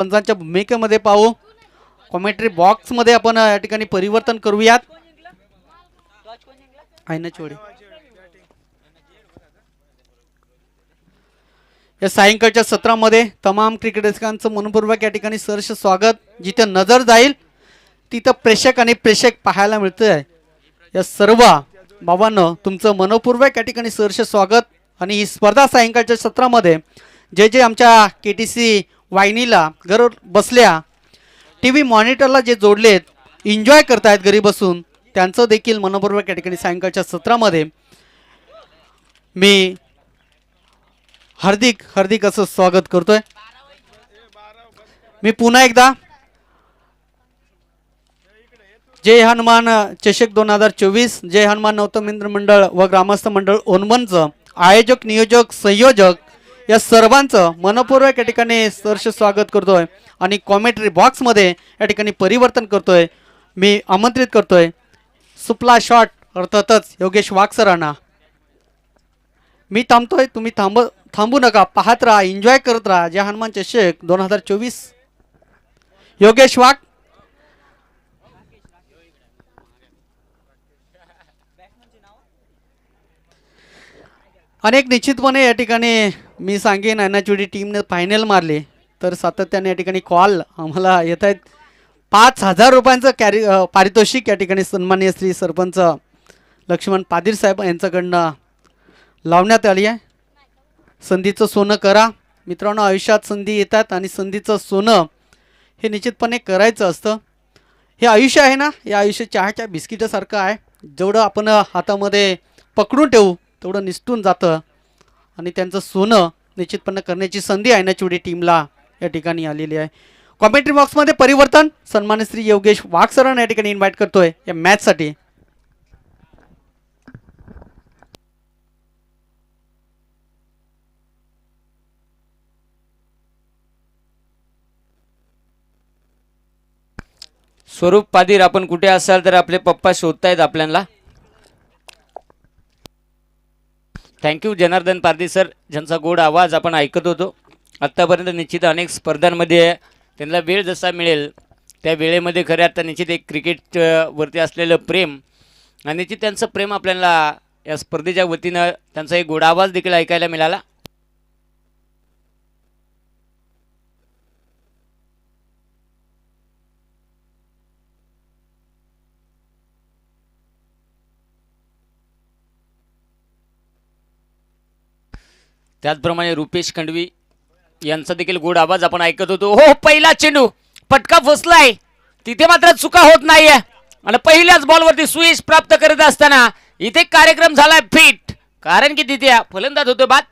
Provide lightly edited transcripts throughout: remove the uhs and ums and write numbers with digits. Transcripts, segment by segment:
पंचांच्या भूमिकेमध्ये पाहू. Commentary box मध्ये आपण या ठिकाणी परिवर्तन करूयात. या सायंकाळच्या सत्रामध्ये तमाम क्रिकेट रसिकांचं मनपूर्वक या ठिकाणी सहर्ष स्वागत. जिथे नजर जाईल तिथं प्रेक्षक आणि प्रेक्षक पाहायला मिळतंय. या सर्व बाबांनो तुमचं मनपूर्वक या ठिकाणी सहर्ष स्वागत. आणि ही स्पर्धा सायंकाळच्या सत्रामध्ये जे जे आमच्या KTC वाहिनीला घर बसल्या TV मॉनिटरला जे जोडलेत एन्जॉय करतायत घरी बसून त्यांचं देखील मनपूर्वक या ठिकाणी सायंकाळच्या सत्रामध्ये मी हार्दिक असं स्वागत करतोय. मी पुन्हा एकदा जय हनुमान चषक 2024 जय हनुमान नवतमिंद्र मंडळ व ग्रामस्थ मंडळ ओनमनचं आयोजक नियोजक संयोजक या सर्वांचं मनपूर्वक या ठिकाणी सहर्ष स्वागत करतोय. आणि कॉमेंट्री बॉक्समध्ये या ठिकाणी परिवर्तन करतोय. मी आमंत्रित करतोय सुपला शॉट अर्थातच योगेश वाघ सरांना. मी थांबतोय, तुम्ही थांबू नका, पाहत राहा, एन्जॉय करत राहा. जय हनुमान चषक 2024 योगेश वाघ. अनेक निश्चितपणे या ठिकाणी मी सांगेन NHOD टीमने फायनल मारले तर सातत्याने या ठिकाणी कॉल आम्हाला येत आहेत. 5,000 रुपयांचं पारितोषिक या ठिकाणी सन्माननीय श्री सरपंच लक्ष्मण पादीर साहेब यांच्याकडनं लावण्यात आली आहे. संधीचं सोनं करा मित्रांनो. आयुष्यात संधी येतात आणि संधीचं सोनं हे निश्चितपणे करायचं असतं. हे आयुष्य आहे ना, हे आयुष्य चहाच्या बिस्किटासारखं आहे. जेवढं आपण हातामध्ये पकडून ठेवू तेवढं निसटून जातं. आणि त्यांचं सोनं निश्चितपणे करण्याची संधी NHOD टीमला या ठिकाणी आलेली आहे. कॉमेंट्री बॉक्समध्ये परिवर्तन सन्मान्य श्री योगेश वाघ सरांना या ठिकाणी इन्व्हाइट करतोय या मॅचसाठी. स्वरूप पादीर आपण कुठे असाल तर आपले पप्पा शोधतायत आपल्याला. थँक्यू जनार्दन पारदी सर ज्यांचा गोड आवाज आपण ऐकत होतो. आत्तापर्यंत निश्चित अनेक स्पर्धांमध्ये त्यांना वेळ जसा मिळेल त्या वेळेमध्ये खरं आता निश्चित एक क्रिकेट वरती असलेलं प्रेम आणि निश्चित त्यांचं प्रेम आपल्याला या स्पर्धेच्या वतीनं त्यांचा एक गोड आवाज देखील ऐकायला मिळाला. त्याचप्रमाणे रुपेश खंडवी यांचा देखील गोड आवाज आपण ऐकत होतो. हो पहिला चेंडू पटका फसलाय तिथे मात्र चुका होत नाहीये आणि पहिल्याच बॉलवरती सुयश प्राप्त करत असताना इथे कार्यक्रम झालाय फिट. कारण की तिथे फलंदाज होतो बाद.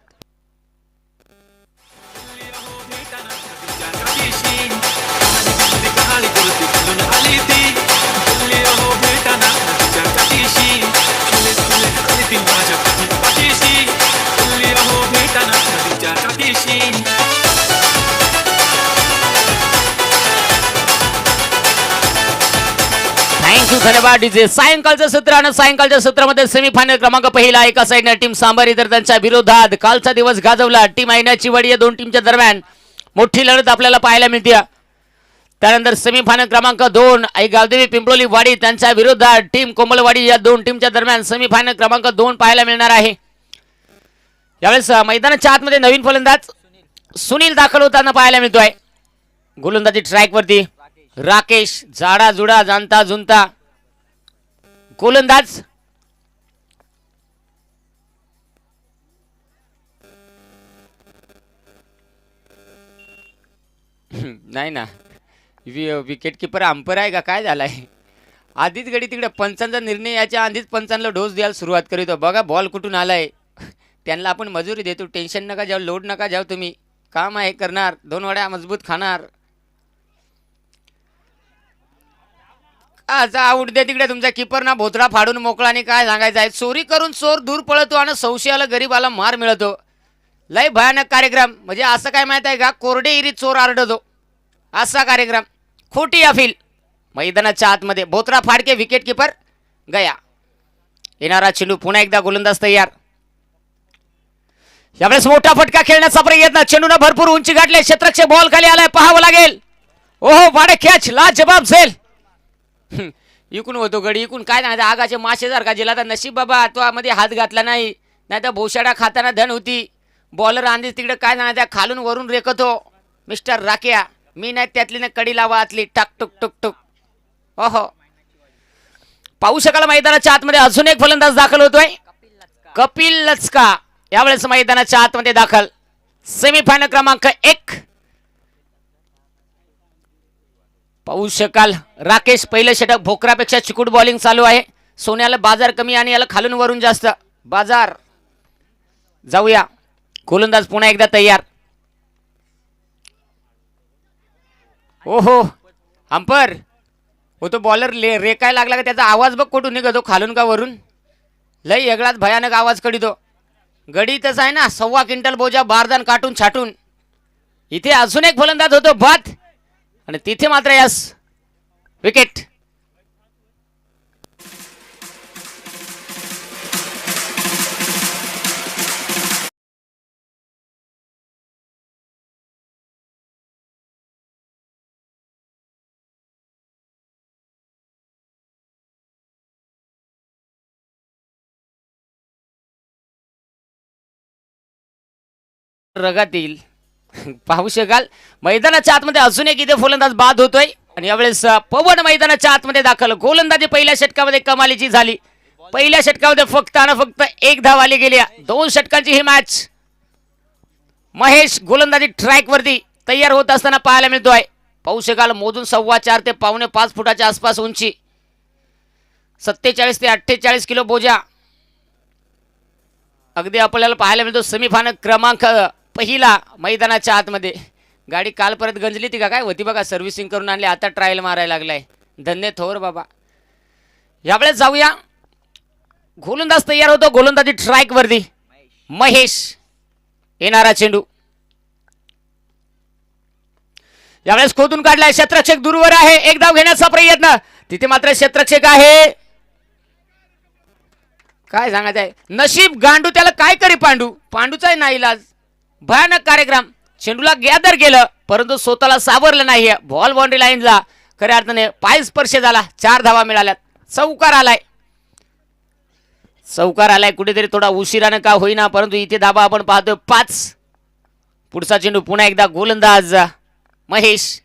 थँक्यू धन्यवाद डीजे. सायंकाळचं सत्र आणि सायंकाळच्या सत्रामध्ये सेमीफायनल क्रमांक पहिला एका साईडने टीम सांबारी तर त्यांच्या विरोधात कालचा दिवस गाजवला टीम NHOD या दोन टीमच्या दरम्यान मोठी लढत आपल्याला पाहायला मिळते. त्यानंतर सेमीफायनल क्रमांक 2 आई गावदेवी पिंपळोली वाडी त्यांच्या विरोधात टीम कोमलवाडी या दोन टीमच्या दरम्यान सेमीफायनल क्रमांक 2 पाहायला मिळणार आहे. यावेळेस मैदानाच्या आतमध्ये नवीन फलंदाज सुनील दाखल होताना पाहायला मिळतोय. गोलंदाजी ट्रॅक वरती राकेश जाडा जुडा जाणता जुनता गोलंदाज. नाही ना विकेट किपर अंपर आहे का काय झालाय. आधीच गडी तिकडे पंचांचा निर्णय याच्या आधीच पंचांना डोस द्यायला सुरुवात करीतो. बघा बॉल कुठून आलाय. त्यांना आपण मजुरी देतो. टेन्शन नका जाऊ, लोड नका जाऊ, तुम्ही काम आहे करणार, 2 वड्या मजबूत खाणार. आउट दे तिकडे तुमचा किपर ना भोतडा फाडून मोकळा. आणि काय सांगायचं आहे, चोरी करून चोर दूर पळतो आणि संशयाला गरीबाला मार मिळतो. लय भयानक कार्यक्रम. म्हणजे असं काय माहित आहे का, कोरडे इरी चोर आरडतो असा कार्यक्रम. खोटी अफील मैदानाच्या आतमध्ये भोतडा फाडके विकेट किपर गया. येणारा चेंडू पुन्हा एकदा गोलंदाज तयार. यावेळेस मोठा फटका खेळण्याचा प्रयत्न, चेंडूनं भरपूर उंची गाठले, क्षेत्ररक्षक बॉल खाली आलाय, पाहावं लागेल. ओहो वाडे कॅच, लाजबाब झेल. इकून होतो गडी, इकून काय नाही आगाचे मासे जर का जिला तर नशीब बाबा तो मध्ये हात घातला नाही, नाही तर भोशाडा खाताना धन होती. बॉलर आंधी तिकडे काय नाही त्या खालून वरून रेखतो मिस्टर राक्या, मी नाही त्यातली ना कडी लावा आतली टाक टुक टुक टुक. ओहो पाहू शकाल मैदानाच्या आतमध्ये अजून एक फलंदाज दाखल होतोय, कपिल लचका यावेळेस मैदानाच्या आतमध्ये दाखल. सेमीफायनल क्रमांक 1. पाहू शकाल राकेश पहिलं षटक, भोकरापेक्षा चिकूट बॉलिंग चालू आहे. सोन्याला बाजार कमी आणि याला खालून वरून जास्त बाजार. जाऊया गोलंदाज पुन्हा एकदा तयार. ओहो अंपर हो तो बॉलर रेकाय लागला का त्याचा आवाज बघ कुठून निघतो, खालून का वरून. लय वेगळाच भयानक आवाज कढीतो. गडी तसा आहे ना 1.25 क्विंटल बोजा बारदान काटून छाटून. इथे अजून एक फलंदाज होतो बाद आणि तिथे मात्र यस विकेट. रगात येईल. पाहू शकाल मैदानाच्या आतमध्ये अजून एक इथे फलंदाज बाद होतोय आणि यावेळेस पवन मैदानाच्या आतमध्ये दाखल. गोलंदाजी पहिल्या षटकामध्ये कमालीची झाली. पहिल्या षटकामध्ये फक्त आणि फक्त 1 धाव आली गेली. 2 षटकांची ही मॅच. महेश गोलंदाजी ट्रॅक वरती तयार होत असताना पाहायला मिळतोय. पाहू शकाल मोजून 4.25 ते 4.25 फुटाच्या आसपास उंची, 47 ते 48 किलो बोजा. अगदी आपल्याला पाहायला मिळतो सेमीफायनल क्रमांक पहिला मैदानाच्या आतमध्ये. गाडी काल परत गंजली ती का काय होती बघा, सर्व्हिसिंग करून आणली, आता ट्रायल मारायला लागलाय. धन्य थोर बाबा. यावेळेस जाऊया गोलंदाज तयार होतो गोलंदाजी ट्रॅक वरती. महेश येणारा चेंडू यावेळेस खोदून काढलाय, क्षेत्ररक्षक दूरवर आहे, 1 धाव घेण्याचा प्रयत्न. तिथे मात्र क्षेत्ररक्षक आहे, काय सांगायचं आहे नशीब गांडू त्याला काय करी पांडू. पांडूचा नाही इलाज. भयानक कार्यक्रम. चेंडूला गॅदर केलं परंतु स्वतःला सावरलं नाही. बॉल बाउंड्री लाईनला खऱ्या अर्थाने पाय स्पर्श झाला. 4 धावा मिळाल्यात. चौकार आलाय, चौकार आलाय कुठेतरी थोडा उशिरानं का होईना परंतु इथे धावा आपण पाहतोय 5. पुढचा चेंडू पुन्हा एकदा गोलंदाज महेश.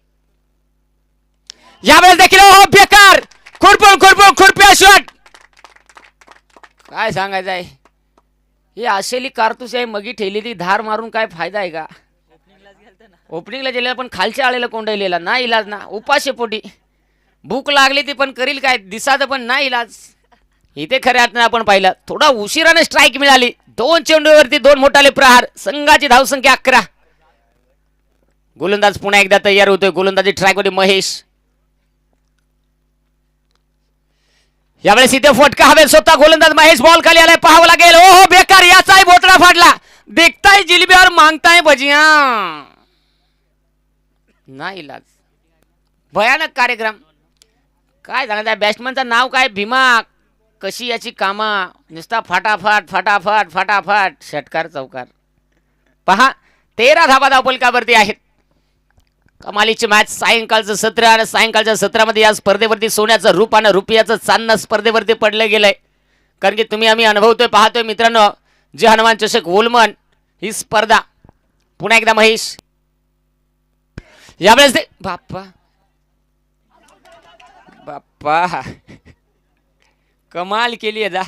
यावेळेस देखील बेकार खुरप्या शॉट. काय सांगायचं आहे हे असेली कारतूस आहे. मगी ठेली ती धार मारून काय फायदा आहे का. ओपनिंगला गेलेला पण खालच्या आळेला कोंडलेला ना इलाज ना. उपाशी पोटी भूक लागली ती पण करील काय, दिसाचं पण ना इलाज. इथे खऱ्या अर्थाने आपण पाहिलं थोडा उशिराने स्ट्राईक मिळाली. 2 चेंडूवरती 2 मोठाले प्रहार. संघाची धावसंख्या 11. गोलंदाज पुन्हा एकदा तयार होतोय गोलंदाजी ट्रॅकवरती महेश. यावेळेस इथे फटका हवे स्वतः गोलंदाज महेश. बॉल खाली आलाय, पाहावं लागेल. ओहो बेकार, याचाही बोतडा फाडला. देखताय जिलेबी और मांगताय भजिया. नाही इलाज. भयानक कार्यक्रम. काय सांगायचं बॅट्समनचं नाव काय भीमा. कशी याची कामा नुसता फटाफट फटाफट फटाफट षटकार चौकार. पहा 13 धावा धावपलकावरती आहेत. कमालीची मॅच. सायंकाळचं सत्र आणि सायंकाळच्या सत्रामध्ये या स्पर्धेवरती सोन्याचं रूप आणि रुपयाचं चांदणं स्पर्धेवरती पडलं गेलंय. कारण की तुम्ही आम्ही अनुभवतोय पाहतोय मित्रांनो. जे हनुमान चषक होलमन ही स्पर्धा. पुन्हा एकदा महेश. यावेळेस बाप्पा बाप्पा कमाल केली आहे.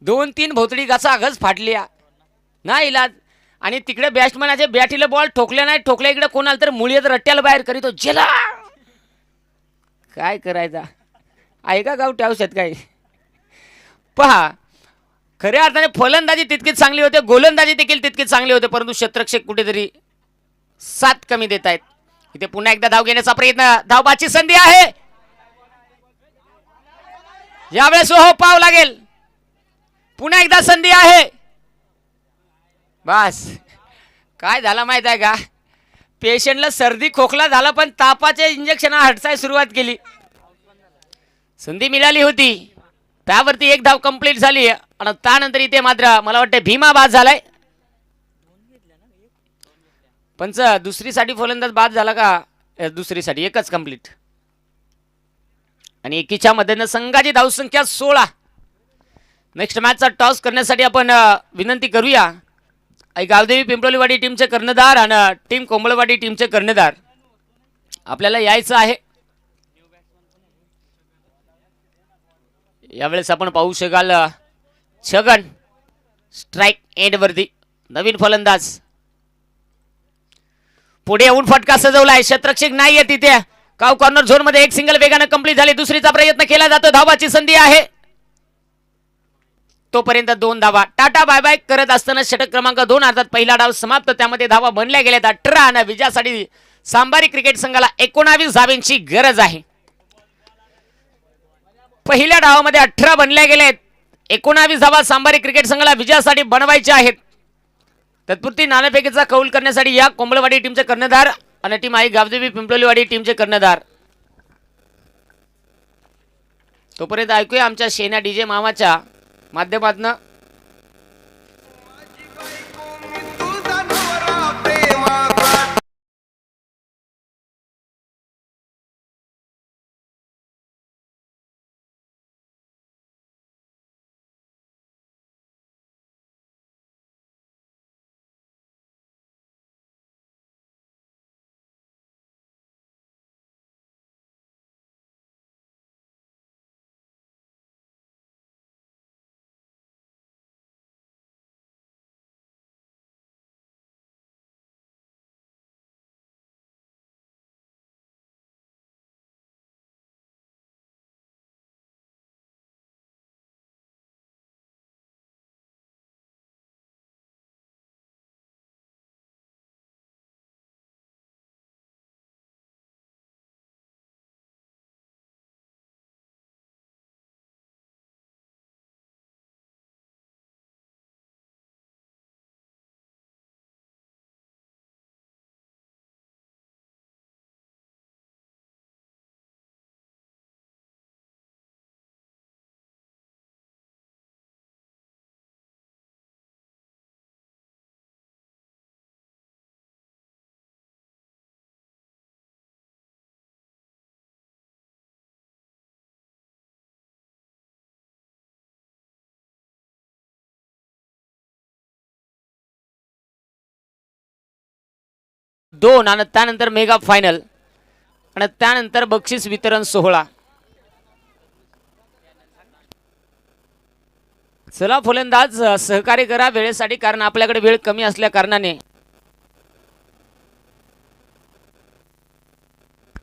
2-3 भोतडी घासा अगच फाटली ना इलाज. आणि तिकडे बॅट्समनाचे बॅटीला बॉल ठोकले नाही, ठोकले इकडे कोणाला तर मुळीत रट्ट्याला बाहेर करीतो जेला. काय करायचा आहे का गावठी औषध काय. पहा खऱ्या अर्थाने फलंदाजी तितकीच चांगली होते, गोलंदाजी देखील तितकीच चांगली होते परंतु क्षेत्ररक्षक कुठेतरी 7 कमी देत आहेत. इथे पुन्हा एकदा धाव घेण्याचा प्रयत्न. धावबाची संधी आहे यावेळेस. हो पाव लागेल. पुन्हा एकदा संधी आहे. बस काय झालं माहित आहे का, पेशंटला सर्दी खोकला झाला पण तापाचे इंजेक्शन हटसाय सुरुवात केली. संधी मिळाली होती त्यावरती 1 धाव कंप्लीट झाली आणि त्यानंतर इथे मात्र मला वाटतं भीमा बाद झालाय. पंच दुसरीसाठी फलंदाज बाद झाला का? दुसरीसाठी एकच कंप्लीट. आणि एकीच्या मदतीने संघाची धावसंख्या 16. नेक्स्ट मॅचचा टॉस करण्यासाठी आपण विनंती करूया. गावदेवी पिंपळवाडी टीमचे कर्णधार आणि टीम कोंबळवाडी टीमचे कर्णधार आपल्याला यायचं आहे. यावेळेस आपण पाहू शकाल छगन स्ट्राइक एंड वरती नवीन फलंदाज पुढे येऊन फटका सजवलाय. क्षेत्ररक्षक नाहीये तिथे. काव कॉर्नर झोन मध्ये एक सिंगल वेगाने कंप्लीट झाली. दुसरीचा प्रयत्न केला जातो. धावाची संधी आहे. तोपर्यंत 2 धावा. टाटा बाय बाय करत असताना षटक क्रमांक 2 अर्थात पहिला डाव समाप्त. त्यामध्ये धावा बनल्या गेल्यात 18 आणि विजयासाठी सांबारी क्रिकेट संघाला 19 धावांची गरज आहे. पहिल्या डावामध्ये 18 बनल्या गेलेत. 19 धावा सांबारी क्रिकेट संघाला विजयासाठी बनवायच्या आहेत. तत्पुरती नाणेफेकीचा कौल करण्यासाठी या कोंबळवाडी टीमचे कर्णधार आणि टीम आहे गावदेवी पिंपळवाडी टीमचे कर्णधार. तोपर्यंत ऐकूया आमच्या शेना डीजे मामाच्या माध्यमातून दोन आणि त्यानंतर मेगा फायनल आणि त्यानंतर बक्षीस वितरण सोहळा. चला फलंदाज सहकार्य करा वेळेसाठी, कारण आपल्याकडे वेळ कमी असल्या कारणाने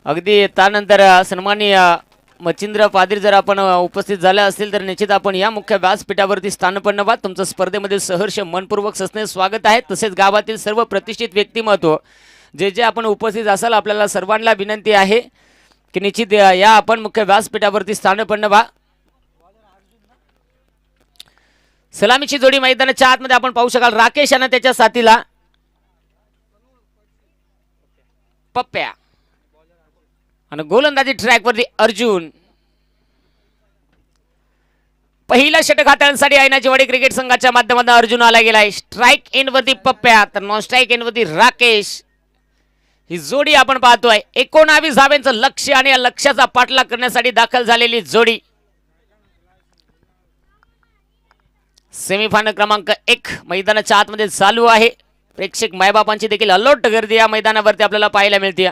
अगदी त्यानंतर सन्माननीय मच्छिंद्र पादरी जर आपण उपस्थित झाले असतील तर निश्चित आपण या मुख्य व्यासपीठावरती स्थानपन्न व्हा. तुमचं स्पर्धेमध्ये सहर्ष मनपूर्वक सस्ने स्वागत आहे. तसेच गावातील सर्व प्रतिष्ठित व्यक्तिमत्व जे जे आपण उपस्थित असाल आपल्याला सर्वांना विनंती आहे की निश्चित या आपण मुख्य व्यासपीठावरती स्थानपन्न व्हा. सलामीची जोडी मैदानाच्या आतमध्ये आपण पाहू शकाल. राकेश आणि त्याच्या साथीला पप्प्या आणि गोलंदाजी ट्रॅकवरती अर्जुन. पहिला षटक हाताळण्यासाठी आयनाचीवाडी क्रिकेट संघाच्या माध्यमातून अर्जुन आला गेलाय. स्ट्राइक एंड वरती पप्प्या तर नॉन स्ट्राइक एंड वरती राकेश. ही जोडी आपण पाहतोय 19 धावांचं लक्ष्य आणि या लक्ष्याचा पाठलाग करण्यासाठी दाखल झालेली जोडी. सेमीफायनल क्रमांक 1 मैदानाच्या आतमध्ये चालू आहे. प्रेक्षक मायबापांची देखील अलोट गर्दी या मैदानावरती आपल्याला पाहायला मिळते,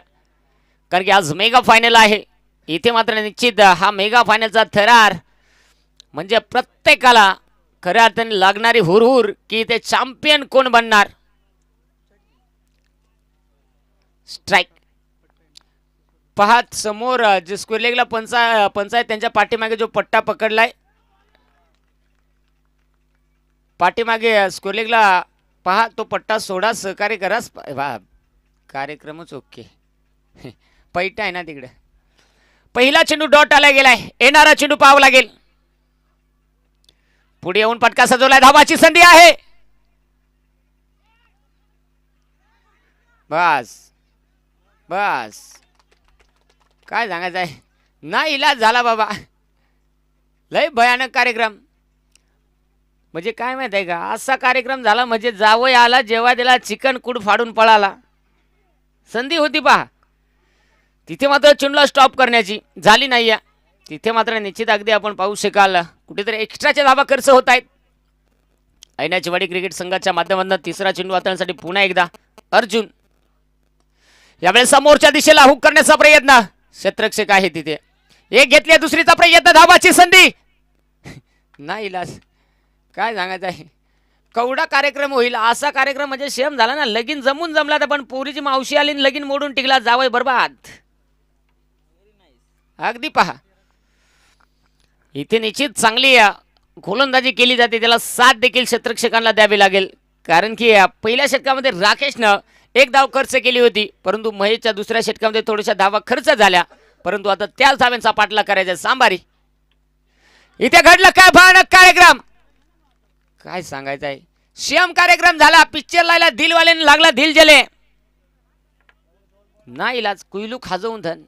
कारण की आज मेगा फायनल आहे. इथे मात्र निश्चित हा मेगा फायनलचा थरार म्हणजे प्रत्येकाला खऱ्या अर्थाने लागणारी हुरहुर की ते चॅम्पियन कोण बनणार. स्ट्राइक पहा समोर जे स्क्वेअर लेगला पंचायत त्यांच्या पाठीमागे जो पट्टा पकडलाय, पाठीमागे स्क्वेअर लेगला पहा तो पट्टा सोडा, सहकार्य करा. कार्यक्रमच ओके. पैठा आहे ना तिकडे. पहिला चेंडू डॉट आला गेलाय. येणारा चेंडू पाहावा लागेल. पुढे येऊन पटका सजवलाय. धावाची संधी आहे. बस बस काय सांगायचं आहे, ना इलाज झाला बाबा. लय भयानक कार्यक्रम. म्हणजे काय माहित आहे का, असा कार्यक्रम झाला म्हणजे जावई आला जेव्हा त्याला चिकन कूड फाडून पळाला. संधी होती पहा, तिथे मात्र चेंडूला स्टॉप करण्याची झाली नाही. तिथे मात्र निश्चित अगदी आपण पाहू शकाल कुठेतरी एक्स्ट्राच्या धावा खर्च होत आहेत. ऐनाचीवाडी क्रिकेट संघाच्या माध्यमातून तिसरा चेंडू हाताळण्यासाठी पुन्हा एकदा अर्जुन. यावेळेस समोरच्या दिशेला हुक करण्याचा प्रयत्न, क्षेत्ररक्षक आहे तिथे, एक घेतली दुसरीचा प्रयत्न, धावाची संधी नाही इलाज. काय सांगायचं आहे, कवडा कार्यक्रम होईल असा कार्यक्रम म्हणजे शेम झाला ना. लगीन जमून जमला तर पण पोरीची मावशी आली आणि लगीन मोडून टिकला, जावय बरबाद. अगदी पहा, इथे निश्चित चांगली गोलंदाजी केली जाते, त्याला साथ देखील क्षेत्ररक्षकांना द्यावी लागेल. कारण की पहिल्या षटकामध्ये राकेशनं एक धाव खर्च केली होती, परंतु महेशच्या दुसऱ्या षटकामध्ये थोड्याशा धावा खर्च झाल्या, परंतु आता त्याच धाव्यांचा पाठलाग करायचा सांबारी. इथे घडलं काय भयानक कार्यक्रम, काय सांगायचं आहे. शेम कार्यक्रम झाला, पिक्चर लायला दिलवाल्याने लागला दिल जले, नाही इलाज कुईलू खाजवून धन.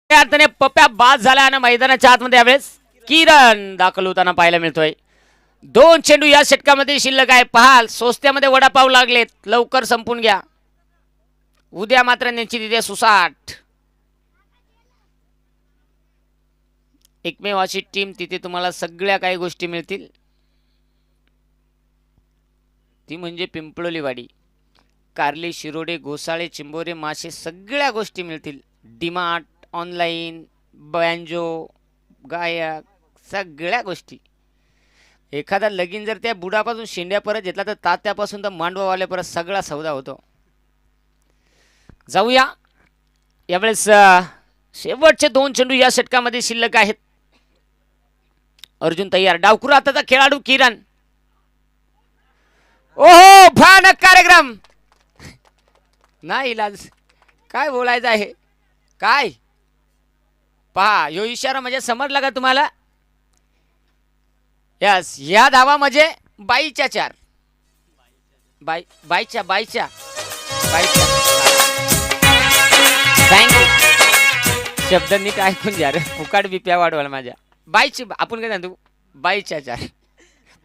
अर्थाने पप्प्या बाद झाला आणि मैदानाच्या आतमध्ये यावेळेस किरण दाखल होताना पाहायला मिळतोय. 2 चेंडू या षटकामध्ये शिल्लक आहे. पहाल सोस्त्यामध्ये वडापाव लागलेत, लवकर संपून घ्या, उद्या मात्र त्यांची तिथे सुसाट. एकमेव अशी टीम तिथे तुम्हाला सगळ्या काही गोष्टी मिळतील, ती म्हणजे पिंपळोलीवाडी. कारली, शिरोडे, घोसाळे, चिंबोरे, मासे सगळ्या गोष्टी मिळतील. डीमार्ट, ऑनलाईन, बँजो, गायक, सगळ्या गोष्टी. एखादा लगीन जर त्या बुडापासून शेंड्या परत घेतला तर तात्यापासून तर मांडवावाल्यापर्यंत सगळा सौदा होतो. जाऊया, यावेळेस शेवटचे 2 चेंडू या षटकामध्ये शिल्लक आहेत. अर्जुन तयार, डावखुरा हाताचा खेळाडू किरण. ओहो, भयानक कार्यक्रम, नाही इलाज, काय बोलायचं आहे. काय पहा, यो इशारा म्हणजे समजला का तुम्हाला. यस, या धावा म्हणजे बाईच्या 4, बाईच्या बाईच्या बाईच्या. थँक्यू, शब्द नीट ऐकून घ्या रे, फुकाट बिप्या वाढवाल माझ्या. बाईची, आपण काय सांगतो, बाईच्या 4.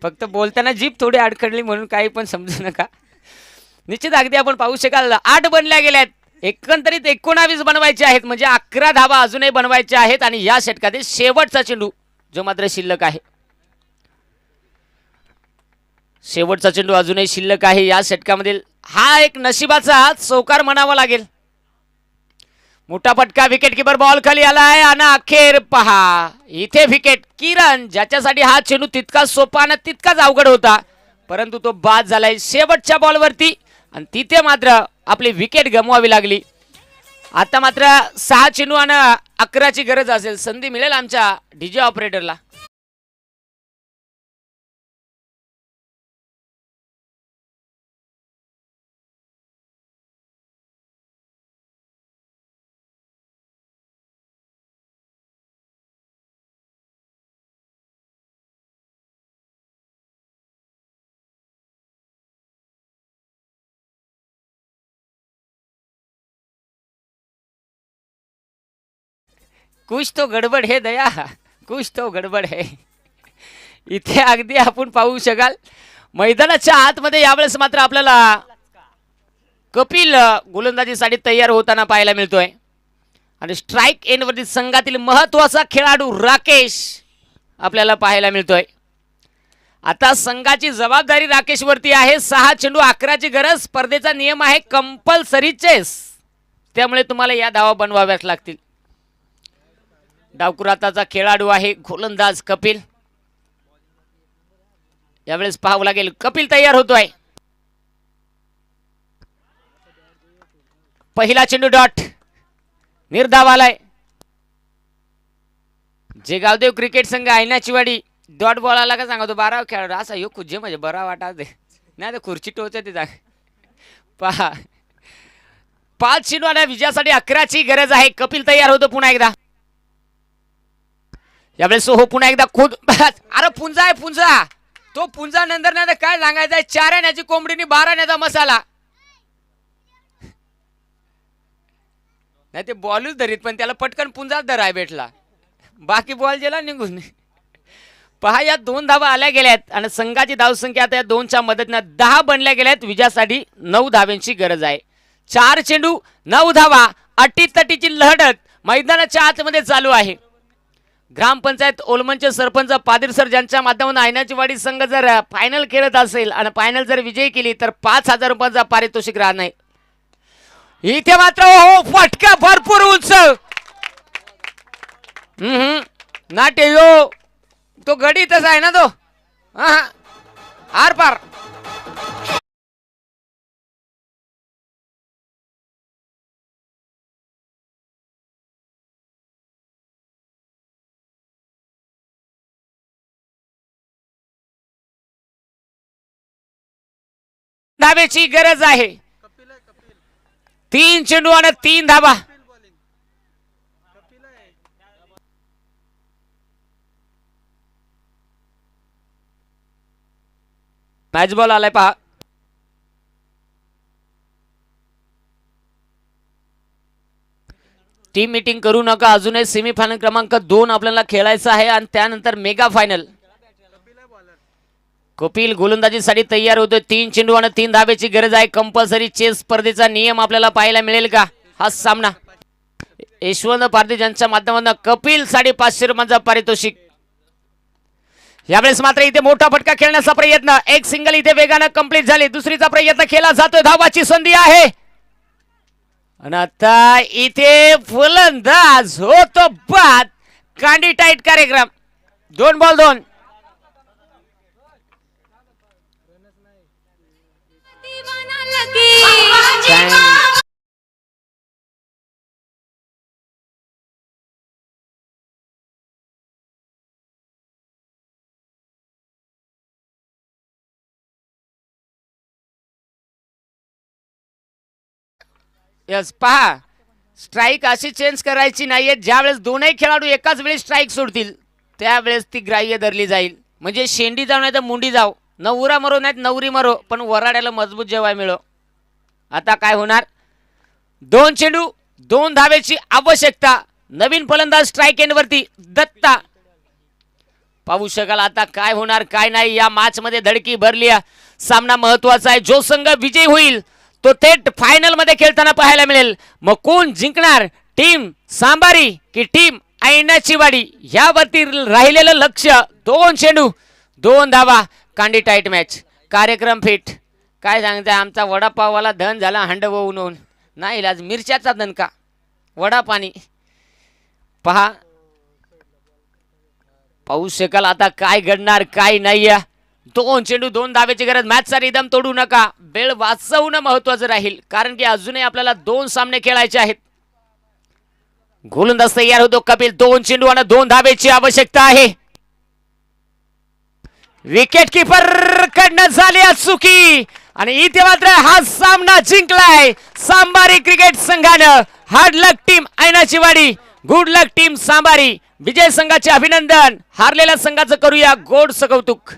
फक्त बोलताना जीभ थोडी अडखडली म्हणून काही पण समजू नका. निश्चित अगदी आपण पाहू शकाल 8 बनल्या गेल्यात, एकंदरीत 19 बनवायचे आहेत, म्हणजे 11 धावा अजूनही बनवायच्या आहेत. आणि या षटकातील शेवटचा चेंडू जो मात्र शिल्लक आहे, शेवटचा चेंडू अजूनही शिल्लक आहे या षटकामधील. हा एक नशिबाचा चौकार म्हणावा लागेल. मोठा फटका, विकेट किपर बॉल खाली आलाय आणि अखेर पहा इथे विकेट. किरण, ज्याच्यासाठी हा चेंडू तितका सोपा आणि तितकाच अवघड होता, परंतु तो बाद झालाय शेवटच्या बॉलवरती आणि तिथे मात्र आपली विकेट गमवावी लागली. आता मात्र 6 चेंडू आणि 11ची गरज असेल. संधी मिळेल आमच्या डीजे ऑपरेटरला. कुछ तो गडबड है दया, कुछ तो गडबड है. इथे अगदी आपण पाहू शकाल मैदानाच्या आतमध्ये यावेळेस मात्र आपल्याला कपिल गोलंदाजीसाठी तयार होताना पाहायला मिळतोय. आणि स्ट्राइक एंडवरती संघातील महत्त्वाचा खेळाडू राकेश आपल्याला पाहायला मिळतोय. आता संघाची जबाबदारी राकेशवरती आहे. 6 चेंडू 11ची गरज. स्पर्धेचा नियम आहे कंपल्सरी चेस, त्यामुळे तुम्हाला या धावा बनवाव्याच लागतील. डावकुराताचा खेळाडू आहे गोलंदाज कपिल. यावेळेस पाहावं लागेल, कपिल तयार होतोय. पहिला चेंडू डॉट, निर्धाव आलाय. जे गावदेव क्रिकेट संघ ऐनाचीवाडी डॉट बॉल आला का सांगा तो 12 खेळाडू असा यो खुजे म्हणजे बरा वाटा दे नाही तर खुर्ची टोचते जाग पहा 5 चेंडू आणि विजयासाठी 11ची गरज आहे. कपिल तयार होतो पुन्हा एकदा. यावेळेस हो पुन्हा एकदा खुद अरे पुंजा आहे पुंजा तो पुंजा नंतर नाही काय सांगायचं 4 आण्याची कोंबडीनी 12 आण्याचा मसाला नाही ते बॉलच धरीत पण त्याला पटकन पुंजाच धराय भेटला बाकी बॉल गेला निघून. पहा या 2 धावा आल्या गेल्यात आणि संघाची धावसंख्या आता या 2च्या मदतीने 10 बनल्या गेल्यात. विजयासाठी 9 धाव्यांची गरज आहे. 4 चेंडू 9 धावा अटीतटीची लढत मैदानाच्या आतमध्ये चालू आहे. ग्रामपंचायत ओलमनचे सरपंच पादीर सर ज्यांच्या माध्यमातून आयनाची वाडी संघ जर फायनल खेळत असेल आणि फायनल जर विजयी केली तर 5,000 रुपयांचा पारितोषिक राहणार. इथे मात्र हो फटका भरपूर उंच नाट्य यो तो गडी तसा आहे ना तो आर पार धावेची गरज आहे. 3 चेंडू आणि 3 धावा. मॅच बॉल आलाय पहा. टीम मीटिंग करू नका अजूनही सेमीफायनल क्रमांक 2 आपल्याला खेळायचा आहे आणि त्यानंतर मेगा फायनल. कपिल गोलंदाजीसाठी तयार होतो. 3 चेंडू आणि 3 धावेची गरज आहे. कंपल्सरी चेस स्पर्धेचा नियम आपल्याला पाहायला मिळेल का हा सामना. यशवंत पारधी यांच्या माध्यमातून कपिल 550 रुपयांचा पारितोषिक. यावेळेस मात्र इथे मोठा फटका खेळण्याचा प्रयत्न. एक सिंगल इथे वेगानं कंप्लीट झाली. दुसरीचा प्रयत्न केला जातोय. धावाची संधी आहे आणि आता इथे फलंदाज होतो बाद. कांडी टाईट कार्यक्रम. 2 बॉल 2. यस पहा स्ट्राईक अशी चेंज करायची नाहीये. ज्यावेळेस दोनही खेळाडू एकाच वेळी स्ट्राईक सोडतील त्यावेळेस ती ग्राह्य धरली जाईल. म्हणजे शेंडी जाऊ नाही तर मुंडी जाऊ. नवरा मरो नाहीत नवरी मरो पण वराड्याला मजबूत जेवाय मिळो. आता काय होणार. 2 चेंडू 2 धावेची आवश्यकता. नवीन फलंदाज स्ट्राईक एंड वरती दत्ता. पाहू शकाल आता काय होणार काय नाही. या मॅच मध्ये धडकी भरली. सामना महत्वाचा आहे. जो संघ विजयी होईल तो थेट फायनल मध्ये खेळताना पाहायला मिळेल. मग कोण जिंकणार टीम सांबारी की टीम आयनाची वाडी यावरती राहिलेलं लक्ष. 2 चेंडू 2 धावा. कांडी टाईट मॅच. कार्यक्रम फिट. काय सांगताय आमचा वडापाववाला धन झाला हंड होऊन नाही आज मिरच्याचा दणका वडापाणी. पहा पाहू शकाल आता काय घडणार काय नाही. 2 चेंडू 2 धावेची गरज. मॅचचा रिदम तोडू नका. वेळ वाचवणं महत्वाचं राहील कारण की अजूनही आपल्याला 2 सामने खेळायचे आहेत. गोलंदाज तयार होतो कपिल. 2 चेंडू आणि 2 धावेची आवश्यकता आहे. विकेट किपर कडनं झाली चुकी आणि इथे मात्र हा सामना जिंकलाय सांबारी क्रिकेट संघानं. हार्ड लक टीम आयनाची वाडी. गुड लक टीम सांबारी. विजय संघाचे अभिनंदन. हारलेल्या संघाचं करूया गोड कौतुक.